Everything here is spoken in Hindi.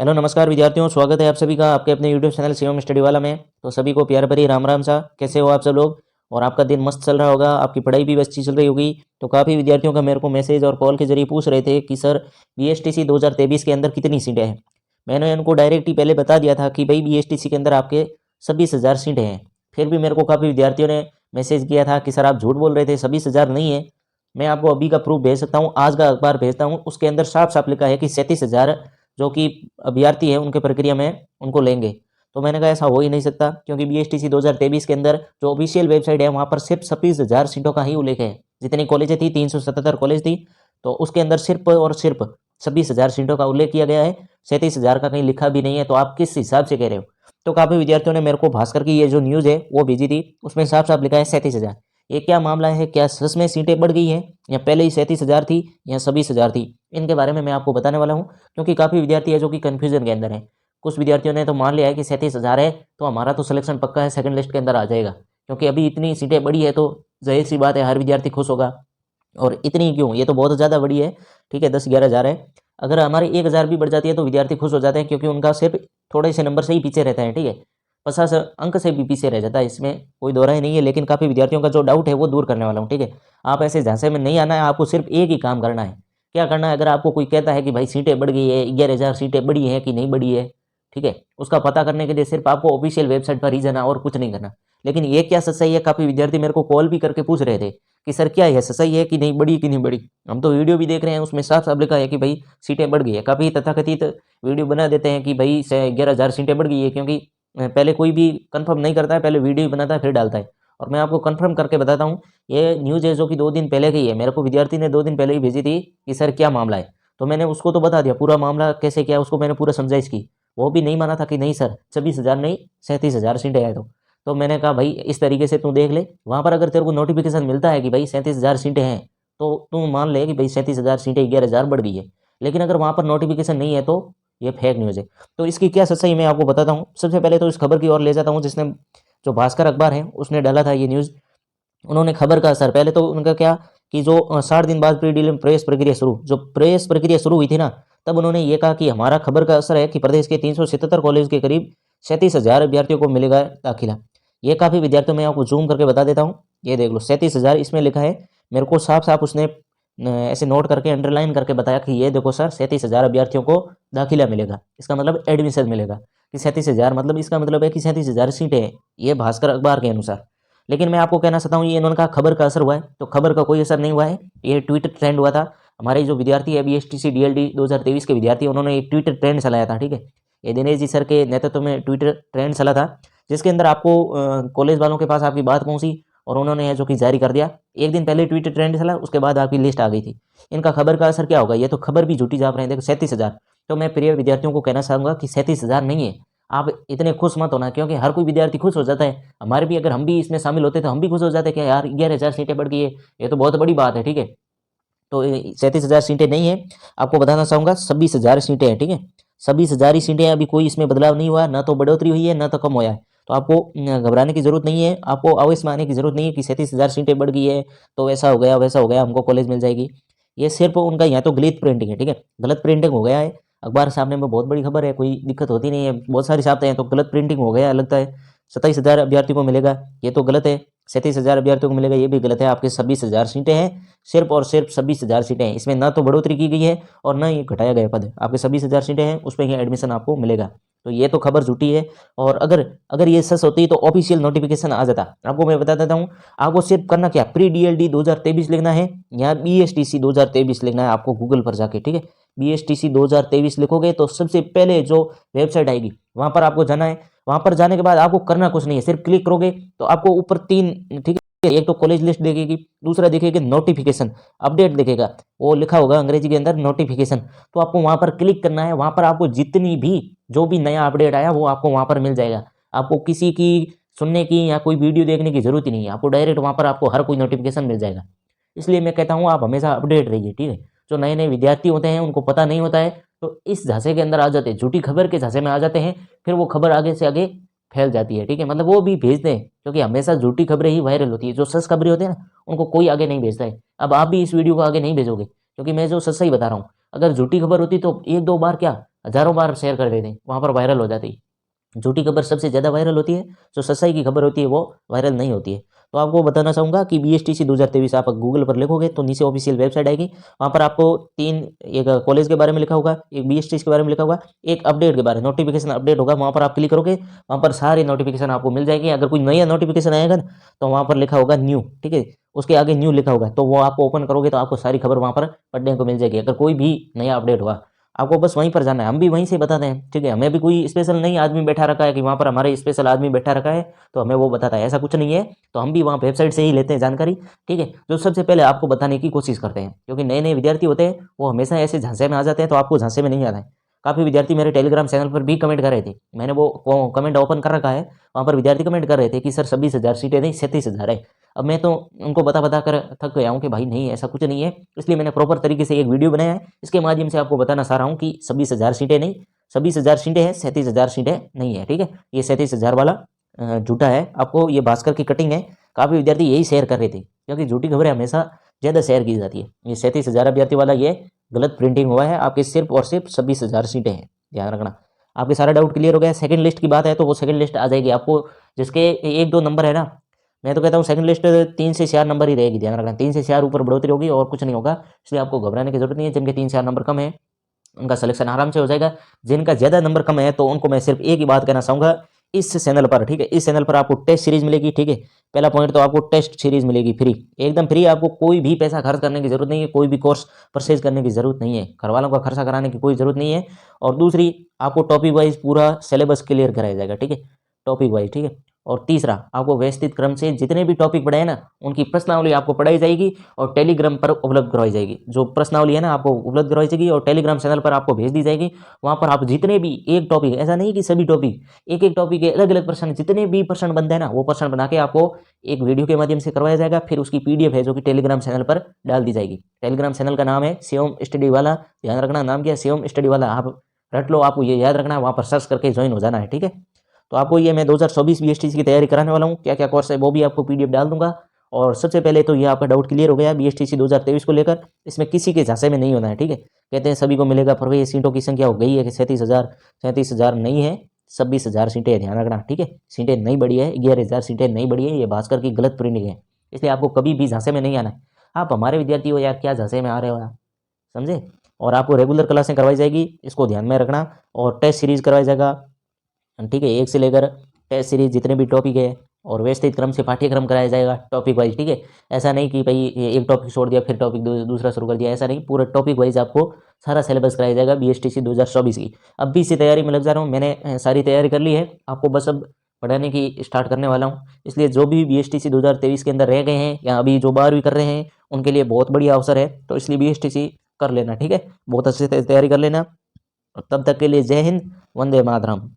हेलो नमस्कार विद्यार्थियों, स्वागत है आप सभी का आपके अपने यूट्यूब चैनल शिवम स्टडी वाला में। तो सभी को प्यार भरी राम राम सा। कैसे हो आप सब लोग? और आपका दिन मस्त चल रहा होगा, आपकी पढ़ाई भी अच्छी चल रही होगी। तो काफ़ी विद्यार्थियों का मेरे को मैसेज और कॉल के जरिए पूछ रहे थे कि सर बीएसटीसी 2023 के अंदर कितनी सीटें हैं। मैंने उनको डायरेक्ट ही पहले बता दिया था कि भाई बीएसटीसी के अंदर आपके 26,000 सीटें हैं। फिर भी मेरे को काफ़ी विद्यार्थियों ने मैसेज किया था कि सर आप झूठ बोल रहे थे, 26,000 नहीं है। मैं आपको अभी का प्रूफ भेज सकता हूँ, आज का अखबार भेजता हूँ, उसके अंदर साफ साफ लिखा है कि 37,000 जो कि अभ्यर्थी है उनके प्रक्रिया में उनको लेंगे। तो मैंने कहा ऐसा हो ही नहीं सकता, क्योंकि बीएसटीसी 2023 के अंदर जो ऑफिशियल वेबसाइट है वहाँ पर सिर्फ 26,000 सीटों का ही उल्लेख है। जितनी कॉलेजें थी 377 कॉलेज थी, तो उसके अंदर सिर्फ और सिर्फ 26,000 सीटों का उल्लेख किया गया है। 37,000 का कहीं लिखा भी नहीं है। तो आप किस हिसाब से कह रहे हो? तो काफ़ी विद्यार्थियों ने मेरे को भास्कर की ये जो न्यूज़ है वो भेजी थी, उसमें साफ साफ लिखा है 37,000। ये क्या मामला है? क्या सच में सीटें बढ़ गई हैं, या पहले ही 37,000 थी या 26,000 थी? इनके बारे में मैं आपको बताने वाला हूँ, क्योंकि काफ़ी विद्यार्थी है जो कि कन्फ्यूजन के अंदर है। कुछ विद्यार्थियों ने तो मान लिया है कि 37,000 है तो हमारा तो सिलेक्शन पक्का है, सेकंड लिस्ट के अंदर आ जाएगा, क्योंकि अभी इतनी सीटें बढ़ी है तो जाहिर सी बात है हर विद्यार्थी खुश होगा। और इतनी क्यों, ये तो बहुत ज़्यादा बढ़ी है। ठीक है, 10-11 हज़ार है। अगर हमारी 1,000 भी बढ़ जाती है तो विद्यार्थी खुश हो जाते हैं, क्योंकि उनका सिर्फ थोड़े से नंबर से ही पीछे रहता है। ठीक है, 50 अंक से भी पीछे रह जाता है, इसमें कोई दो राय नहीं है। लेकिन काफ़ी विद्यार्थियों का जो डाउट है वो दूर करने वाला हूँ। ठीक है, आप ऐसे झांसे में नहीं आना है, आपको सिर्फ एक ही काम करना है। क्या करना है? अगर आपको कोई कहता है कि भाई सीटें बढ़ गई है, 11,000 सीटें बढ़ी है कि नहीं बढ़ी है, ठीक है, उसका पता करने के लिए सिर्फ आपको ऑफिशियल वेबसाइट पर ही जाना और कुछ नहीं करना। लेकिन ये क्या सच्चाई है? काफ़ी विद्यार्थी मेरे को कॉल भी करके पूछ रहे थे कि सर क्या है, सच्चाई है कि नहीं बढ़ी कि नहीं बढ़ी? हम तो वीडियो भी देख रहे हैं, उसमें साफ साफ लिखा है कि भाई सीटें बढ़ गई है। काफ़ी तथाकथित वीडियो बना देते हैं कि भाई 11,000 सीटें बढ़ गई है, क्योंकि पहले कोई भी कंफर्म नहीं करता है, पहले वीडियो ही बनाता है फिर डालता है। और मैं आपको कंफर्म करके बताता हूँ, ये न्यूज़ है जो कि 2 दिन पहले की है। मेरे को विद्यार्थी ने 2 दिन पहले ही भेजी थी कि सर क्या मामला है। तो मैंने उसको तो बता दिया पूरा मामला कैसे क्या, उसको मैंने पूरा समझाइश की। वो भी नहीं माना था कि नहीं सर 26,000 नहीं 37,000 सीटें हैं। तो मैंने कहा भाई इस तरीके से तू देख ले, वहाँ पर अगर तेरे को नोटिफिकेशन मिलता है कि भाई 37,000 सीटें हैं, तो तू मान ले कि भाई 37,000 सीटें 11,000 बढ़ गई है। लेकिन अगर वहाँ पर नोटिफिकेशन नहीं है तो ये फेक न्यूज़ है। तो इसकी क्या सच्चाई मैं आपको बताता हूँ। सबसे पहले तो इस खबर की ओर ले जाता हूँ, जिसने जो भास्कर अखबार है उसने डाला था ये न्यूज़। उन्होंने खबर का असर, पहले तो उनका क्या कि जो 60 दिन बाद प्री डिलिम प्रेस प्रक्रिया शुरू, जो प्रेस प्रक्रिया शुरू हुई थी ना, तब उन्होंने ये कहा कि हमारा खबर का असर है कि प्रदेश के 377 कॉलेज के करीब 37,000 अभ्यर्थियों को मिलेगा दाखिला। ये काफ़ी विद्यार्थियों में आपको जूम करके बता देता हूँ। ये देख लो 37,000 इसमें लिखा है। मेरे को साफ साफ उसने ऐसे नोट करके अंडरलाइन करके बताया कि ये देखो सर 37,000 अभ्यर्थियों को दाखिला मिलेगा, इसका मतलब एडमिशन मिलेगा। कि 37,000 मतलब इसका मतलब है कि 37,000 सीटें हैं, ये भास्कर अखबार के अनुसार। लेकिन मैं आपको कहना चाहता हूँ ये इन्होंने कहा खबर का असर हुआ है, तो खबर का कोई असर नहीं हुआ है। ये ट्विटर ट्रेंड हुआ था। हमारे जो विद्यार्थी है BSTC DLD 2023 के विद्यार्थी, उन्होंने एक ट्विटर ट्रेंड चलाया था। ठीक है, ये दिनेश जी सर के नेतृत्व में ट्विटर ट्रेंड चला था, जिसके अंदर आपको कॉलेज वालों के पास आपकी बात पहुंची और उन्होंने ये जो कि जारी कर दिया। एक दिन पहले ट्विटर ट्रेंड चला, उसके बाद आपकी लिस्ट आ गई थी। इनका खबर का असर क्या होगा? ये तो खबर भी झूठी छाप रहे हैं। देखो 37,000, तो मैं प्रिय विद्यार्थियों को कहना चाहूँगा कि 37,000 नहीं है। आप इतने खुश मत होना, क्योंकि हर कोई विद्यार्थी खुश हो जाता है। हमारे भी अगर हम भी इसमें शामिल होते तो हम भी खुश हो जाते कि यार 11,000 सीटें बढ़ गई है, ये तो बहुत बड़ी बात है। ठीक है, तो 37,000 सीटें नहीं है, आपको बताना चाहूँगा 26,000 सीटें हैं। ठीक है, 26,000 ही सीटें हैं, अभी कोई इसमें बदलाव नहीं हुआ, ना तो बढ़ोतरी हुई है ना तो कम हुआ है। तो आपको घबराने की जरूरत नहीं है, आपको आवेश में आने की जरूरत नहीं है कि 37,000 सीटें बढ़ गई है तो ऐसा हो गया वैसा हो गया, हमको कॉलेज मिल जाएगी। ये सिर्फ उनका यहाँ तो गलत प्रिंटिंग है। ठीक है, गलत प्रिंटिंग हो गया है। अखबार सामने में बहुत बड़ी खबर है, कोई दिक्कत होती नहीं है, बहुत सारी छापते हैं तो गलत प्रिंटिंग हो गया लगता है। 27,000 अभ्यर्थी को मिलेगा, ये तो गलत है। 37,000 अभ्यर्थियों को मिलेगा, ये भी गलत है। आपके 26,000 सीटें हैं, सिर्फ और सिर्फ 26,000 सीटें हैं। इसमें ना तो बढ़ोतरी की गई है और ना ही घटाया गया पद है। आपके 26,000 सीटें हैं, उस पर ही एडमिशन आपको मिलेगा। तो ये तो खबर झूठी है। और अगर अगर ये सच होती तो ऑफिशियल नोटिफिकेशन आ जाता। आपको मैं बता देता हूँ, आपको सिर्फ करना क्या, प्री DLD 2023 लिखना है या BSTC 2023 लिखना है आपको गूगल पर जाके। ठीक है, BSTC 2023 लिखोगे तो सबसे पहले जो वेबसाइट आएगी वहां पर आपको जाना है। वहां पर जाने के बाद आपको करना कुछ नहीं है, सिर्फ क्लिक करोगे तो आपको ऊपर 3, ठीक है, एक तो कॉलेज लिस्ट दिखेगी, दूसरा दिखेगा नोटिफिकेशन, अपडेट दिखेगा, वो लिखा होगा अंग्रेजी के अंदर नोटिफिकेशन। तो आपको वहां पर क्लिक करना है। वहां पर आपको जितनी भी जो भी नया अपडेट आया वो आपको वहां पर मिल जाएगा। आपको किसी की सुनने की या कोई वीडियो देखने की जरूरत ही नहीं है, आपको डायरेक्ट वहां पर आपको हर कोई नोटिफिकेशन मिल जाएगा। इसलिए मैं कहता हूँ आप हमेशा अपडेट रहिए। ठीक है, जो नए नए विद्यार्थी होते हैं उनको पता नहीं होता है, तो इस झांसे के अंदर आ जाते हैं, झूठी खबर के झांसे में आ जाते हैं। फिर वो खबर आगे से आगे फैल जाती है। ठीक है, मतलब वो भी भेजते हैं, क्योंकि हमेशा झूठी खबरें ही वायरल होती है। जो सच खबरें होती है ना, उनको कोई आगे नहीं भेजता है। अब आप भी इस वीडियो को आगे नहीं भेजोगे, क्योंकि मैं जो सच सही बता रहा हूँ। अगर झूठी खबर होती तो 1-2 बार क्या हज़ारों बार शेयर कर देते हैं, वहाँ पर वायरल हो जाती है। झूठी खबर सबसे ज़्यादा वायरल होती है, जो सच्चाई की खबर होती है वो वायरल नहीं होती है। तो आपको बताना चाहूँगा कि बीएसटीसी 2023 आप गूगल पर लिखोगे तो नीचे ऑफिशियल वेबसाइट आएगी, वहाँ पर आपको 3 एक कॉलेज के बारे में लिखा होगा, एक बीएसटीसी के बारे में लिखा होगा, एक अपडेट के बारे में नोटिफिकेशन अपडेट होगा, वहाँ पर आप क्लिक करोगे, वहाँ पर सारी नोटिफिकेशन आपको मिल जाएगी। अगर कोई नया नोटिफिकेशन आएगा ना, तो वहाँ पर लिखा होगा न्यू, ठीक है, उसके आगे न्यू लिखा होगा, तो वो आपको ओपन करोगे तो आपको सारी खबर वहाँ पर पढ़ने को मिल जाएगी। अगर कोई भी नया अपडेट हुआ, आपको बस वहीं पर जाना है, हम भी वहीं से बताते हैं, ठीक है। हमें भी कोई स्पेशल नहीं आदमी बैठा रखा है कि वहाँ पर हमारे स्पेशल आदमी बैठा रखा है तो हमें वो बताता है, ऐसा कुछ नहीं है। तो हम भी वहाँ वेबसाइट से ही लेते हैं जानकारी, ठीक है, जो सबसे पहले आपको बताने की कोशिश करते हैं, क्योंकि नए नए विद्यार्थी होते हैं वो हमेशा ऐसे झांसे में आ जाते हैं, तो आपको झांसे में नहीं आना है। काफ़ी विद्यार्थी मेरे टेलीग्राम चैनल पर भी कमेंट कर रहे थे, मैंने वो कमेंट ओपन कर रखा है, वहाँ पर विद्यार्थी कमेंट कर रहे थे कि सर 26,000 सीटें नहीं 37,000 है। अब मैं तो उनको बता बता कर थक गया हूँ कि भाई नहीं, ऐसा कुछ नहीं है। इसलिए मैंने प्रॉपर तरीके से एक वीडियो बनाया है, इसके माध्यम से आपको बताना चाह रहा हूँ कि 26,000 सीटें नहीं, 26,000 सीटें हैं, 37,000 सीटें नहीं है, ठीक है। ये 37,000 वाला झूठा है, आपको ये भास्कर की कटिंग है। काफ़ी विद्यार्थी यही शेयर कर रहे थे, क्योंकि झूठी खबरें हमेशा ज़्यादा शेयर की जाती है। ये 37,000 अभ्यर्थी वाला ये गलत प्रिंटिंग हुआ है, आपकी सिर्फ और सिर्फ 26,000 सीटें हैं, ध्यान रखना। आपके सारा डाउट क्लियर हो गया। सेकंड लिस्ट की बात है तो वो सेकंड लिस्ट आ जाएगी आपको, जिसके 1-2 नंबर है ना, मैं तो कहता हूँ सेकंड लिस्ट 3 से 4 नंबर ही रहेगी, ध्यान रखना। 3 से 4 ऊपर बढ़ोतरी होगी और कुछ नहीं होगा, इसलिए आपको घबराने की जरूरत नहीं है। जिनके 3-4 नंबर कम है उनका सिलेक्शन आराम से हो जाएगा। जिनका ज़्यादा नंबर कम है तो उनको मैं सिर्फ एक ही बात कहना चाहूँगा, इस चैनल पर, ठीक है, इस चैनल पर आपको टेस्ट सीरीज मिलेगी, ठीक है। पहला पॉइंट तो आपको टेस्ट सीरीज मिलेगी फ्री, एकदम फ्री, आपको कोई भी पैसा खर्च करने की जरूरत नहीं है, कोई भी कोर्स परचेज करने की जरूरत नहीं है, घर वालों का खर्चा कराने की कोई जरूरत नहीं है। और दूसरी, आपको टॉपिक वाइज पूरा सिलेबस क्लियर कराया जाएगा, ठीक है, टॉपिक वाइज, ठीक है। और तीसरा, आपको व्यवस्थित क्रम से जितने भी टॉपिक पढ़े हैं ना, उनकी प्रश्नावली आपको पढ़ाई जाएगी और टेलीग्राम पर उपलब्ध करवाई जाएगी। जो प्रश्नावली है ना आपको उपलब्ध करवाई जाएगी और टेलीग्राम चैनल पर आपको भेज दी जाएगी। वहाँ पर आप जितने भी एक टॉपिक, ऐसा नहीं कि सभी टॉपिक, एक एक टॉपिक के अलग अलग प्रश्न, जितने भी प्रश्न बनते हैं ना, वो प्रश्न बना के आपको एक वीडियो के माध्यम से करवाया जाएगा। फिर उसकी पीडीएफ है जो कि टेलीग्राम चैनल पर डाल दी जाएगी। टेलीग्राम चैनल का नाम है शिवम स्टडी वाला, ध्यान रखना, नाम क्या है, शिवम स्टडी वाला, आप रट लो, आपको ये याद रखना है, वहाँ पर सर्च करके ज्वाइन हो जाना है, ठीक है। तो आपको ये मैं 2024 बीएसटीसी की तैयारी कराने वाला हूँ, क्या क्या कोर्स है वो भी आपको पीडीएफ डाल दूंगा। और सबसे पहले तो ये आपका डाउट क्लियर हो गया बीएसटीसी 2023 को लेकर, इसमें किसी के झांसे में नहीं होना है, ठीक है। कहते हैं सभी को मिलेगा, पर ये सीटों की संख्या हो गई है कि 37,000 नहीं है, 26,000 सीटें, ध्यान रखना, ठीक है। सीटें नहीं बढ़ी है, 11,000 सीटें नहीं बढ़ी है, ये भास्कर की गलत प्रिंटिंग है, इसलिए आपको कभी भी झांसे में नहीं आना है। आप हमारे विद्यार्थी हो यार, क्या झांसे में आ रहे हो आप, समझे। और आपको रेगुलर क्लासें करवाई जाएगी, इसको ध्यान में रखना। और टेस्ट सीरीज करवाया जाएगा, ठीक है, 1 से लेकर टेस्ट सीरीज जितने भी टॉपिक है, और व्यवस्थित क्रम से पाठ्यक्रम कराया जाएगा टॉपिक वाइज, ठीक है। ऐसा नहीं कि भाई ये एक टॉपिक छोड़ दिया फिर टॉपिक दूसरा शुरू कर दिया, ऐसा नहीं, पूरा टॉपिक वाइज आपको सारा सिलेबस कराया जाएगा बीएसटीसी 2024 की। अब भी इसी तैयारी में लग जा रहा हूँ, मैंने सारी तैयारी कर ली है, आपको बस अब पढ़ाने की स्टार्ट करने वाला हूँ। इसलिए जो भी बीएसटीसी 2023 के अंदर रह गए हैं या अभी जो 12वीं कर रहे हैं, उनके लिए बहुत बढ़िया अवसर है, तो इसलिए बीएसटीसी कर लेना, ठीक है, बहुत अच्छे से तैयारी कर लेना। तब तक के लिए जय हिंद, वंदे मातरम।